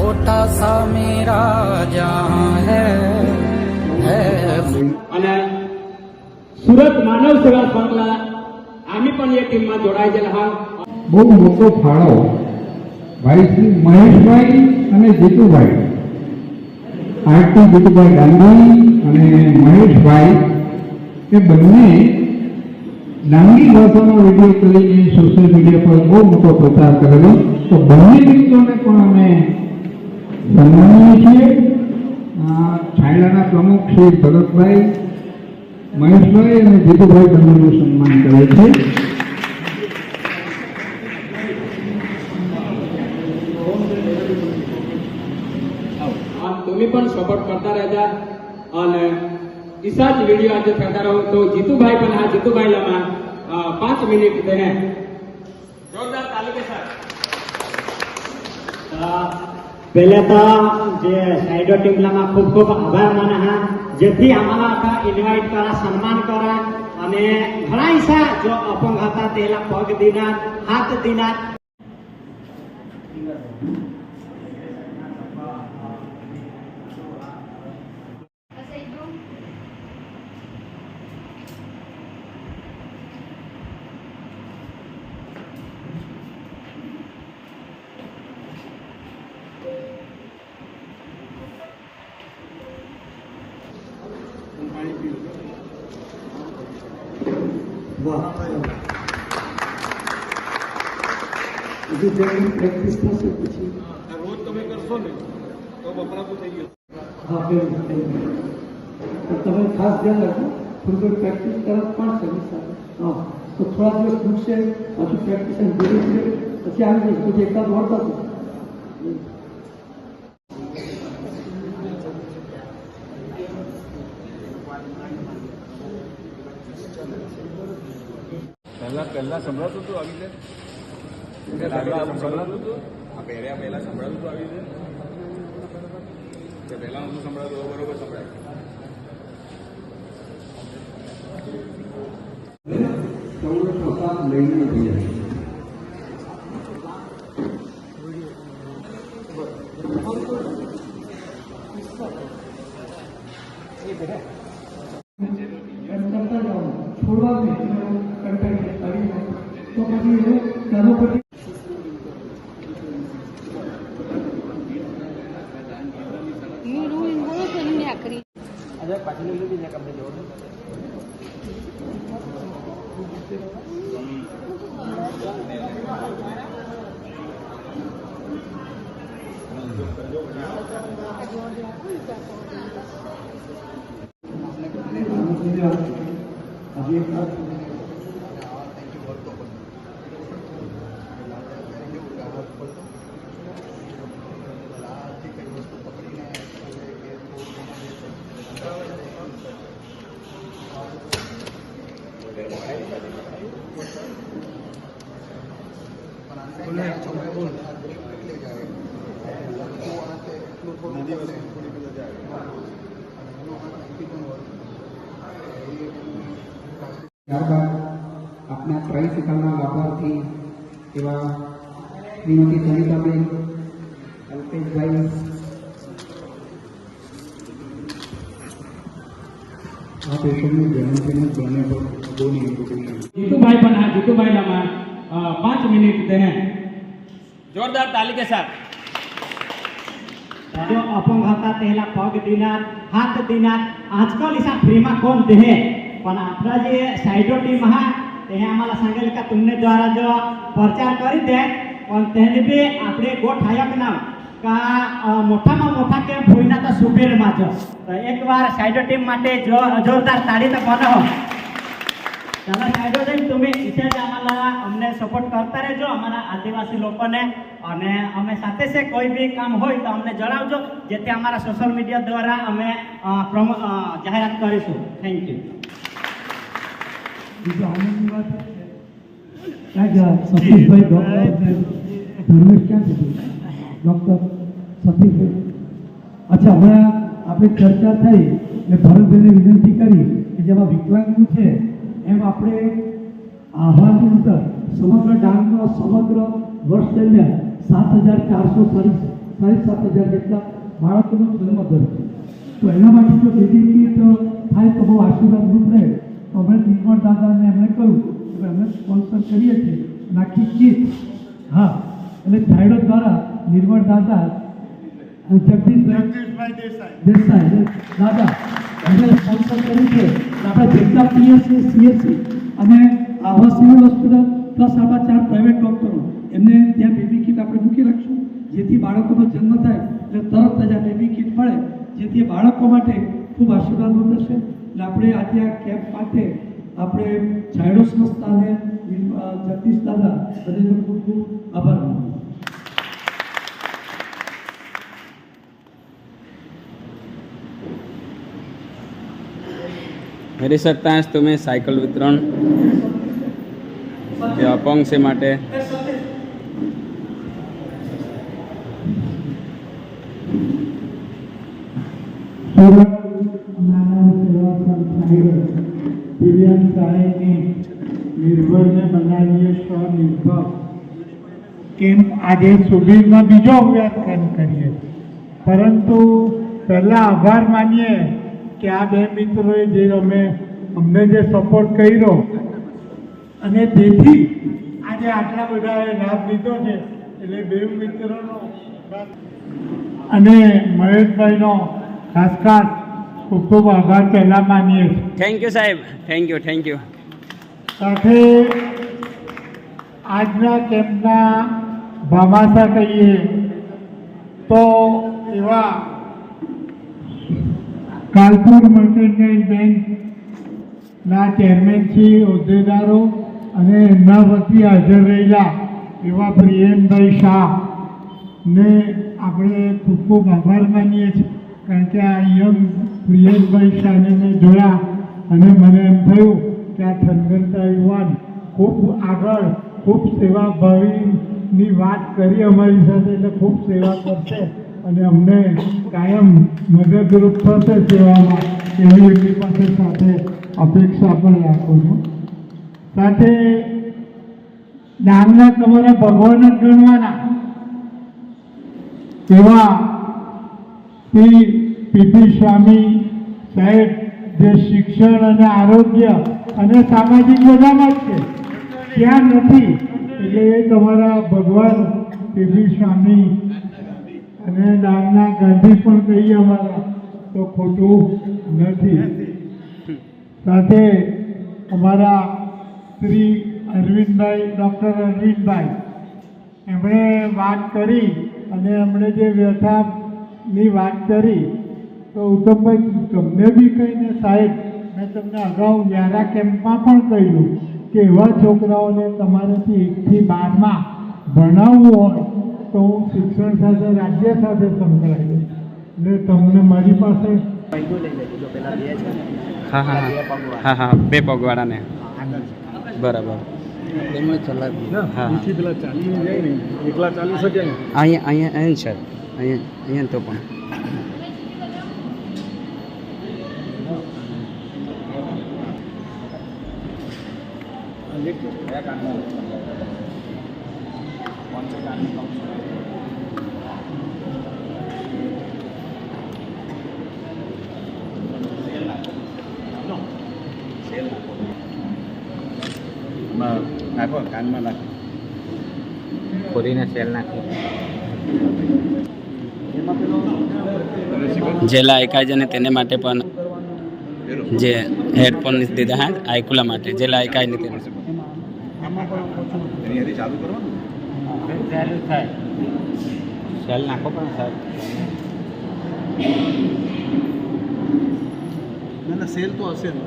छोटा सा मेरा जहां है અને સુરત માનવ સેવા સંકલા આમી પણ એ ટીમમાં જોડાઈ ગયેલા હા. બહુ મોટો ફાળો ભાઈ શ્રી મહેશભાઈ અને જીતુભાઈ, આરતી જીતુભાઈ ગાંધી અને મહેશભાઈ એ બંને ડાંગી ભાષાનો વિડીયો કરીને સોશિયલ મીડિયા પર બહુ મોટો પ્રચાર કરેલો. તો બંને મિત્રોને પણ અમે સન્માનીએ છીએ. છાયડાના પ્રમુખ શ્રી ભરતભાઈ, મહેશભાઈ અને જીતુભાઈ બંનેનું સન્માન કરે છે. तुम्हें पण सपोर्ट करता रहजा અને ઈસા જ વિડિયો આજે કરતા રહો. તો જીતુભાઈ પણ હા, જીતુભાઈ લમાં 5 મિનિટ દે હે. જોરદાર તાલી કે સાથ. पहले तो जे साइडो टीम लमा खूब खूब आभार माना हा, जेथी आम्हाला आता इन्वाइट करा, सन्मान करा અને ઘણા ઈસા જો અપંગ હતા તેલા પગ દીના, હાથ દીના. પ્રેક્ટિસ થશે પછી રોજ તમે કરશો ને તો વપરાતું થઈ ગયું. હા, તમે ખાસ ધ્યાન રાખો. થોડી થોડી પ્રેક્ટિસ કરવા પણ સર્વિસ સાથે. હા, તો થોડા દિવસ મૂકશે, પાછું પ્રેક્ટિસ ધીરે ધીરે પછી આવી જશે. પછી એકાદ વળતા હતું. પહેલા સંભળાતું હતું આવી રીતે, સંભળાતું હતું આ પહેલા સંભળાતું હતું આવી રીતે, પહેલા નતું સંભળાતું, બરોબર સંભળાય. લઈને છોડવા તો પછી ચાલુ કરી ત્યારબાદ આપના ટ્રાઇસિકલના લાભાર્થી એવા શ્રીમતી સવિતાબેન, અલ્પેશભાઈ, આ પેશન્ટની જન્મદિન બને બોની ઇન્વિટેશન. જીતુભાઈ પણ હા, જીતુભાઈ લમાં 5 મિનિટ દે હે. જોરદાર તાલી કે સાથ. जो अपंग હતા તેલા પગ દીના, હાથ દીના. આજકાલ ઈસા ફ્રીમાં કોણ દે, પણ આપણા જે સાइडो टीम હા તે આम्हाला सांगेल का तुमने द्वारा जो प्रचार કરી દે, પણ તેને બી આપણે ગોઠાયક નામ का મોટામાં મોટા કેમ્પ હોઈના તો સુબેરમાં જો. તો એકવાર સાइडो टीम માટે જોરદાર તાળી તો બનાવો. ચાલો સાइडो टीम તમે ઈસે જ અમને સપોર્ટ કરતા રહેજો, અમારા આદિવાસી લોકોને. અને અમે સાથે છે કોઈ બી કામ હોય તો અમને જણાવજો, જેથી અમારા સોશિયલ મીડિયા દ્વારા અમે જાહેરાત કરીશું. Thank you. બીજું આનંદની વાત સતીશભાઈ ડૉક્ટર ધર્મેશ ક્યાં સુધી ડૉક્ટર સતીશભાઈ. અચ્છા, હમણાં આપણી ચર્ચા થઈ એટલે ભરતભાઈને વિનંતી કરી કે જેમાં વિકલાંગનું છે એમ આપણે આહ્વાનની અંદર સમગ્ર ડાંગનો સમગ્ર વર્ષ દરમિયાન 7,440 6,000 જેટલા બાળકોનો જન્મદર છે. તો એના માટે જો બેબી કીટ થાય તો બહુ આશીર્વાદરૂપ રહે. તો અમે નિર્મળ દાદાને એમણે કહ્યું કે અમે સ્પોન્સર કરીએ છીએ નાખી કીટ. હા, એટલે ઝાયડો દ્વારા નિર્મળ દાદા જગદીશભાઈ દેસાઈ દાદા એમણે સ્પોન્સર કર્યું છે. આપણે જેટલા પીએસસી સીએસસી અને આવા સિવિલ હોસ્પિટલ પ્લસ આપણા 4 પ્રાઇવેટ ડૉક્ટરો એમને ત્યાં બેબી કીટ આપણે મૂકી રાખશું, જેથી બાળકોનો જન્મ થાય એટલે તરત જ આ બેબી કીટ મળે, જેથી બાળકો માટે ખૂબ આશીર્વાદરૂપ રહેશે. એટલે આપણે આજે આ કેમ્પ માટે આપણે ઝાયડો સંસ્થાને જગદીશ દાદા બધાનો ખૂબ ખૂબ આભાર માનું. मेरी सकता है तुम्हें साइकिल वितरण જે અપંગ છે માટે સુરત માનવ સેવા સંસ્થાએ દિવ્યાંગ સહાયની નિર્ભરને બનાવીએ સ્વનિર્ભર કેમ્પ આજે સુબીરમાં બીજો અભ્યાસ કેમ્પ કરીએ. પરંતુ પહેલાં આભાર માનીએ કે આ બે મિત્રોએ જે અમને જે સપોર્ટ કર્યો અને તેથી આજે આટલા બધાએ લાભ લીધો છે. એટલે બે મિત્રોનો અને મહેશભાઈનો ખાસ ખાસ ખૂબ ખૂબ આભાર પહેલાં માનીએ છીએ. થેન્ક યુ સાહેબ, થેન્ક યુ. સાથે આજના કેમ્પના ભામાસા કહીએ તો એવા કાલપુર મર્કેન્ટાઇલ બેંકના ચેરમેનશ્રી, હોદ્દેદારો અને એમના વતી હાજર રહેલા એવા પ્રિયનભાઈ શાહને આપણે ખૂબ ખૂબ આભાર માનીએ છીએ. કારણ કે આ યંગ પ્રિયનભાઈ શાહને મેં જોયા અને મને એમ થયું કે આ થનગનતા યુવાન ખૂબ આગળ ખૂબ સેવાભાવીની વાત કરી અમારી સાથે, એટલે ખૂબ સેવા કરશે અને અમને કાયમ મદદરૂપ થશે સેવામાં, એવી એમની પાસે સાથે અપેક્ષા પણ રાખું છું. સાથે દાનના તમારા ભગવાન જ ગણવાના એવા શ્રી પીપી સ્વામી સાહેબ જે શિક્ષણ અને આરોગ્ય અને સામાજિક બધામાં જ છે, ત્યાં નથી. એટલે એ તમારા ભગવાન પીપી સ્વામી અને દાનના ગાંધી પણ કહીએ અમારા તો ખોટું નથી. સાથે અમારા શ્રી અરવિંદભાઈ, ડૉક્ટર અરવિંદભાઈ, એમણે વાત કરી અને એમણે જે વ્યથાની વાત કરી તો ઉત્તમભાઈ તમને બી કહીને સાહેબ મેં તમને અગાઉ વ્યારા કેમ્પમાં પણ કહ્યું કે એવા છોકરાઓને તમારાથી 1 થી 12માં ભણાવવું હોય તો હું શિક્ષણ સાથે રાજ્ય સાથે સંકળાયેલું, એટલે તમને મારી પાસે હા 2 પગવાળાને બરાબર. પેલા ચાલીને જાય ને એકલા ચાલી શકે ને અહીંયા છે, અહીંયા તો પણ નાખો કાનમાં નાખો, ખોરીને સેલ નાખી. જે લાયકાઈ છે ને તેને માટે પણ જે હેડફોન દીધા હા આઈકુલા માટે જે લાયકાઈ નથી એની ચાલુ કરવાનું થાય સેલ નાખો પણ સાહેબ. ના સેલ તો હશે ને.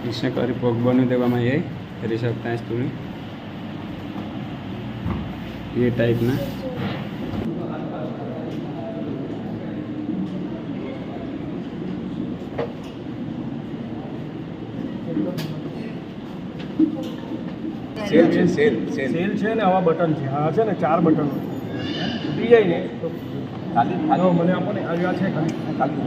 કૃષ્ણ કરી ભોગ બની દેવામાં એ કરી શકતા તમે એ ટાઈપના સેલ છે સેલ સેલ સેલ છે ને આવા બટન છે, આ છે ને 4 બટન તૂટી જાય ને તો ખાલી મને આપો ને આ છે ખાલી ખાલી